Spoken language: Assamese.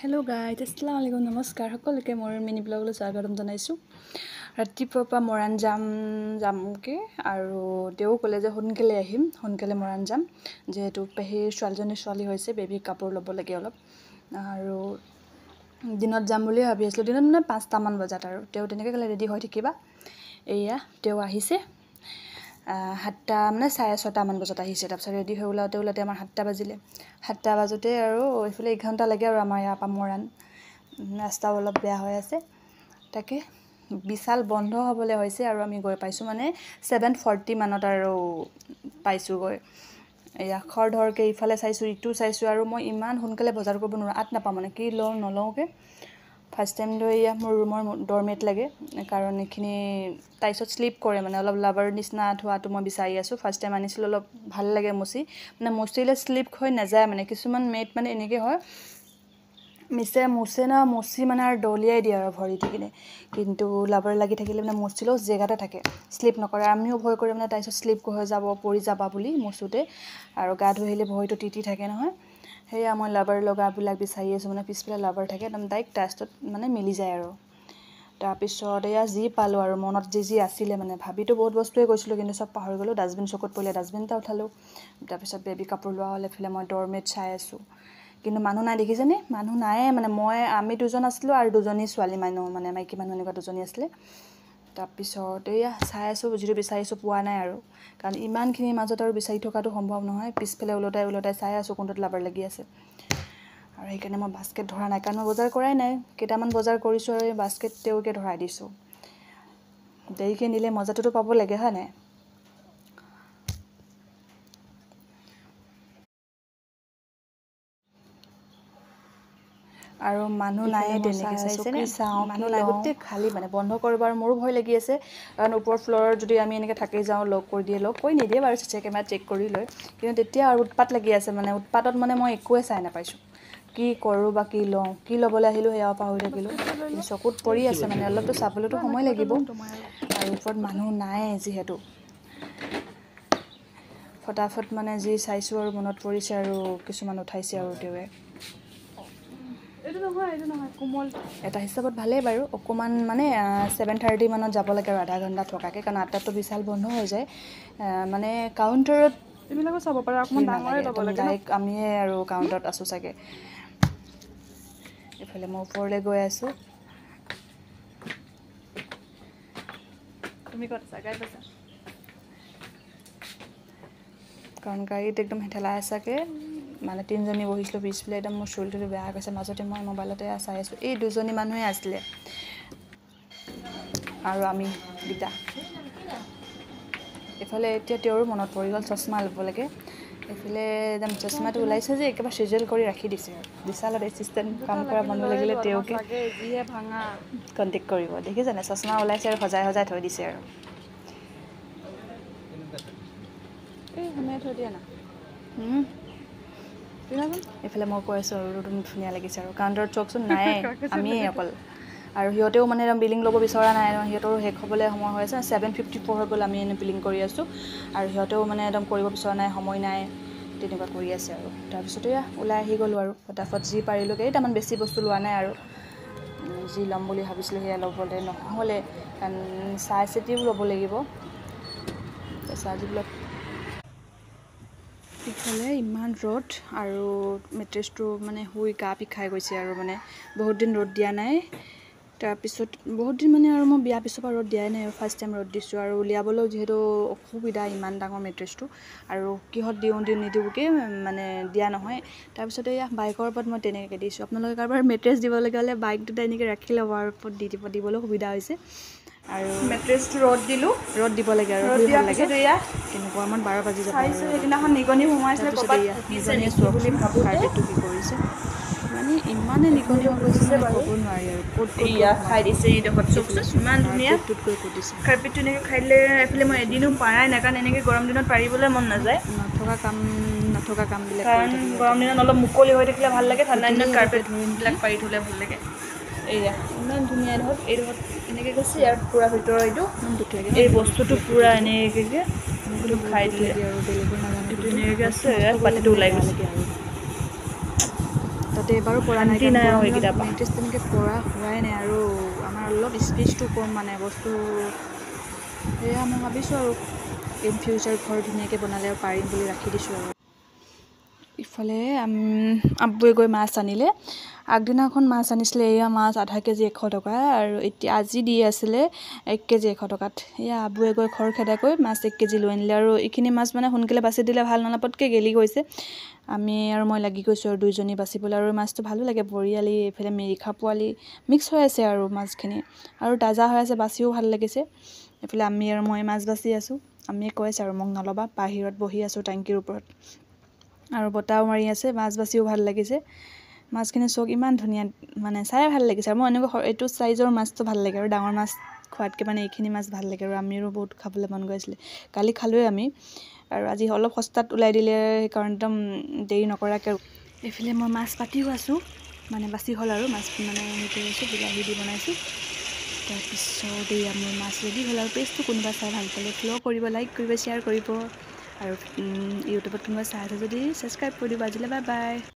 Hello guys, assalamualaikum namaskar. সকলোকে মোৰ মিনি ব্লগলৈ স্বাগতম জনাইছো। ৰাতিপুৱাৰ পৰা মৰাণ যামকে আৰু তেও ক'লে যে সোনকালে আহিম, সোনকালে মৰাণ যাম। যেহেতু পেহীৰ ছোৱালী হৈছে, বেবী কাপোৰ ল'ব লাগে অলপ। আৰু দিনত যাম বুলি ভাবি আছিলো, দিনত মানে 5টা মান বজাত আৰু তেও তেনেকৈ ক'লে ৰেডি হৈ থাকিবা। এয়া তেও আহিছে। 7টা মানে 6:30 মান বজাত আহিছে। তাৰপিছত ৰেডি হৈ ওলাওতে আমাৰ 7টা বাজিলে। 7টা বাজতে আৰু এইফালে 1 ঘণ্টা লাগে আৰু আমাৰ ইয়াৰ পৰা মৰাণ। ৰাস্তাও অলপ বেয়া হৈ আছে। তাকে বিশাল বন্ধ হ'বলৈ হৈছে আৰু আমি গৈ পাইছোঁ মানে 7:40 মানত আৰু পাইছোঁগৈ। এয়া খৰধৰকৈ ইফালে চাইছোঁ, ইটো চাইছোঁ আৰু মই ইমান সোনকালে বজাৰ কৰিব নোৱাৰোঁ, নাপাওঁ মানে কি লওঁ নলওঁকৈ। ফাৰ্ষ্ট টাইম এয়া মোৰ ৰুমৰ ডৰমেট লাগে, কাৰণ এইখিনি টাইছত শ্লিপ কৰে মানে অলপ লাভাৰ নিচিনা ধোৱাটো মই বিচাৰি আছোঁ। ফাৰ্ষ্ট টাইম আনিছিলোঁ, অলপ ভাল লাগে মচি, মানে মচিলে শ্লিপ হৈ নাযায় মানে। কিছুমান মেট মানে এনেকৈ হয় মচি মানে আৰু দলিয়াই দিয়ে আৰু ভৰি দি কিনে, কিন্তু লাভাৰ লাগি থাকিলে মানে মচিলেও জেগাতে থাকে, শ্লিপ নকৰে। আমিও ভয় কৰি মানে টাইছত শ্লিপ হৈ যাব, পৰি যাবা বুলি মচোতে, আৰু গা ধুই আহিলে ভৰিটো তিতি থাকে নহয়। সেয়া মই লাভাৰ লগাবিলাক বিচাৰি আছোঁ, মানে পিছফালে লাভাৰ থাকে, একদম ডাইৰেক্ট টাইছত মানে মিলি যায় আৰু। তাৰপিছত এয়া যি পালোঁ আৰু মনত যি আছিলে, মানে ভাবিতো বহুত বস্তুৱে গৈছিলোঁ, কিন্তু চব পাহৰি গ'লোঁ। ডাষ্টবিন চকুত পৰিলে ডাষ্টবিন এটা উঠালোঁ। তাৰপিছত বেবী কাপোৰ লোৱা হ'লে এইফালে মই ডৰমেট চাই আছোঁ, কিন্তু মানুহ নাই, দেখিছেনে? মানুহ নায়ে মানে। আমি 2জন আছিলোঁ আৰু 2জনী ছোৱালী মানুহ, মানে মাইকী মানুহ এনেকুৱা 2জনী আছিলে। তাৰপিছত এয়া চাই আছোঁ, যিটো বিচাৰিছোঁ পোৱা নাই আৰু, কাৰণ ইমানখিনিৰ মাজত আৰু বিচাৰি থকাটো সম্ভৱ নহয়। পিছফালে ওলটাই চাই আছোঁ কোনটোত লাভাৰ লাগি আছে, আৰু সেইকাৰণে মই বাস্কেট ধৰা নাই, কাৰণ মই বজাৰ কৰাই নাই। কেইটামান বজাৰ কৰিছোঁ আৰু এই বাস্কেট তেওঁকে ধৰাই দিছোঁ। দেৰিকৈ নিলে মজাটোতো পাব লাগে, হয় নাই? আৰু মানুহ নাই, তেনেকৈ চাইছেনে? মানুহ নাই, গোটেই খালী মানে। বন্ধ কৰিব আৰু মোৰো ভয় লাগি আছে, কাৰণ ওপৰ ফ্ল'ৰত যদি আমি এনেকৈ থাকি যাওঁ, লগ কৰি নিদিয়ে বাৰু, চিচি কেমেৰা চেক কৰি লয়, কিন্তু তেতিয়া আৰু উৎপাত লাগি আছে মানে। উৎপাতত মানে মই একোৱে চাই নাপাইছোঁ, কি কৰোঁ বা কি লওঁ। কি ল'বলৈ আহিলোঁ সেয়াও পাহৰি থাকিলোঁ। চকুত পৰি আছে মানে, অলপতো চাবলৈতো সময় লাগিব, আৰু ওপৰত মানুহ নাই যিহেতু। ফটাফট মানে যি চাইছোঁ আৰু মনত পৰিছে, আৰু কিছুমান উঠাইছে আৰু তেওঁৱে। এইটো নহয় কোমল এটা হিচাপত ভালেই বাৰু। অকণমান মানে 7:30 মানত যাব লাগে আৰু আধা ঘণ্টা থকাকৈ, কাৰণ 8টাততো বিশাল বন্ধ হৈ যায়। মানে কাউণ্টাৰত এইবিলাকো চাব পাৰে, অকণমান ডাঙৰে ল'ব লাগে। ডাইৰেক্ট আমিয়ে আৰু কাউণ্টাৰত আছোঁ চাগে। এইফালে মই ওপৰলৈ গৈ আছোঁ। তুমি ক'ত আছা? গাড়ীত আছা? কাৰণ গাড়ীত একদম ঠেলা হেঁচাকৈ মানে 3জনী বহিছিলোঁ পিছফালে। একদম মোৰ চুলিটো বেয়া হৈ গৈছে। মাজতে মই মোবাইলতে চাই আছোঁ, এই 2জনী মানুহে আছিলে আৰু আমি দুটা। এইফালে এতিয়া তেওঁৰো মনত পৰি গ'ল, চশমা ল'ব লাগে। এইফালে একদম চশমাটো ওলাইছে যে একেবাৰে চিজেল কৰি ৰাখি দিছে আৰু। বিশালত এছিষ্টেণ্ট কাম কৰা মানুহ লাগিলে তেওঁকে কণ্টেক্ট কৰিব। দেখিছেনে? চশমা ওলাইছে আৰু সজাই থৈ দিছে আৰু। এই সোমাই থৈ দিয়া না। এইফালে মই কৈ আছোঁ আৰু ধুনীয়া লাগিছে আৰু। কাউণ্টাৰত চাওকচোন, নায়ে, আমিয়ে অকল। আৰু সিহঁতেও মানে বিলিং ল'ব বিচৰা নাই, সিহঁতৰো শেষ হ'বলৈ সময় হৈ আছে। 7:54 হৈ গ'ল, আমি এনে বিলিং কৰি আছোঁ, আৰু সিহঁতেও মানে একদম কৰিব বিচৰা নাই, সময় নাই, তেনেকুৱা কৰি আছে আৰু। তাৰপিছতে এয়া ওলাই আহি গ'লোঁ আৰু ফটাফট যি পাৰিলোঁ। কেইটামান বেছি বস্তু লোৱা নাই আৰু, যি ল'ম বুলি ভাবিছিলোঁ সেয়া ল'বলৈ নহ'লে, কাৰণ চাই চিতিও ল'ব লাগিব। চাৰ্জিবিলাক ইফালে ইমান ৰ'দ, আৰু মেট্ৰেছটো মানে শুই গা বিষাই গৈছে আৰু, মানে বহুত দিন ৰ'দ দিয়া নাই। তাৰপিছত বহুত দিন মানে আৰু মই বিয়াৰ পিছৰ পৰা ৰ'দ দিয়াই নাই, আৰু ফাৰ্ষ্ট টাইম ৰ'দ দিছোঁ। আৰু উলিয়াবলৈও যিহেতু অসুবিধা, ইমান ডাঙৰ মেট্ৰেছটো, আৰু কিহত নিদিওঁকৈ মানে দিয়া নহয়। তাৰপিছতে এয়া বাইকৰ ওপৰত মই তেনেকৈ দিছোঁ। আপোনালোকে কাৰোবাৰ মেট্ৰেছ দিবলগীয়া হ'লে বাইকটোতে এনেকৈ ৰাখি ল'ব, আৰু ওপৰত দিবলৈ সুবিধা হৈছে। আৰু মেট্ৰেছটো ৰ'দ দিব লাগে আৰু ৰ'দ দিয়াৰ পিছত এয়া কিন্তু গৰমত 12 বাজি যাব। সেইদিনাখন নিগনি সোমাইছিলে, ক'ৰবাত নিগনিয়ে বুলি ভাবোঁ। কাৰ্পেটটো কি কৰিছে মানে, ইমানে নিগনি হৈ গৈছে মানে ক'ব নোৱাৰি আৰু। ক'ত খাই দিছে এইডোখৰত, চকচোন ইমান ধুনীয়া কাৰ্পেটটো এনেকৈ খাই দিলে। এইফালে মই এদিনো পাৰাই নাই, কাৰণ এনেকৈ গৰম দিনত পাৰিবলৈ মন নাযায়। নথকা কামবিলাক, কাৰণ গৰম দিনত অলপ মুকলি হৈ থাকিলে ভাল লাগে, ঠাণ্ডা দিনত কাৰ্পেটবিলাক পাৰি থ'লে ভাল লাগে। এয়া ইমান ধুনীয়া এইডোখৰত এনেকৈ গৈছে, ইয়াৰ পূৰা ভিতৰৰ এই বস্তুটো পূৰা এনেকৈ খাই দিলে, আৰু বেলেগৰ নাজানো, এনেকৈ আছে, পাতিটো ওলাই গৈছে। তাতে আগতে এবাৰো পৰা নাই কাৰণ গৰম দিনত মেট্ৰেছ তেনেকৈ পৰা হোৱাই নাই আৰু আমাৰ অলপ স্পেচটো কম মানে বস্তু সেয়া মই ভাবিছোঁ আৰু ইন ফিউচাৰ ঘৰ ধুনীয়াকৈ বনালে আৰু পাৰিম বুলি ৰাখি দিছোঁ আৰু ইফালে আব্বুৱে গৈ মাছ আনিলে আগদিনাখন মাছ আনিছিলে এয়া মাছ আধা কেজি 100 টকা আৰু এতিয়া আজি দি আছিলে 1 কেজি 100 টকাত এয়া আব্বুৱে গৈ খৰ খেদাকৈ মাছ 1 কেজি লৈ আনিলে আৰু এইখিনি মাছ মানে সোনকালে বাছি দিলে ভাল নহ'লে পটকৈ গেলি গৈছে আমি আৰু মই লাগি গৈছোঁ আৰু দুইজনী বাচিবলৈ আৰু মাছটো ভালো লাগে বৰিয়ালি এইফালে মিৰিখা পোৱালি মিক্স হৈ আছে আৰু মাছখিনি আৰু তাজা হৈ আছে বাচিও ভাল লাগিছে এইফালে আমি আৰু মই মাছ বাচি আছোঁ আমি কৈছে আৰু মোক নল'বা বাহিৰত বহি আছোঁ টেংকিৰ ওপৰত আৰু বতাহও মাৰি আছে মাছ বাচিও ভাল লাগিছে মাছখিনি চক ইমান ধুনীয়া মানে চাই ভাল লাগিছে আৰু মই এনেকুৱা এইটো চাইজৰ মাছটো ভাল লাগে আৰু ডাঙৰ মাছ খোৱাতকৈ মানে এইখিনি মাছ ভাল লাগে আৰু আমিও বহুত খাবলৈ মন গৈ আছিলে কালি খালোঁৱে আমি আৰু আজি অলপ সস্তাত ওলাই দিলে সেইকাৰণে একদম দেৰি নকৰাকৈ এইফালে মই মাছ পাতিও আছোঁ মানে বাচি হ'ল আৰু মাছ মানে হেৰি কৰি আছোঁ বিলাহী দি বনাইছোঁ তাৰপিছত এয়া মোৰ মাছ ৰেডি হ'ল আৰু পেষ্টটো কোনোবা চাই ভাল পালে ফ'ল' কৰিব লাইক কৰিব শ্বেয়াৰ কৰিব আৰু ইউটিউবত কোনোবা চাই আছে যদি ছাবস্ক্ৰাইব কৰি দিব আজিলৈ বাই বাই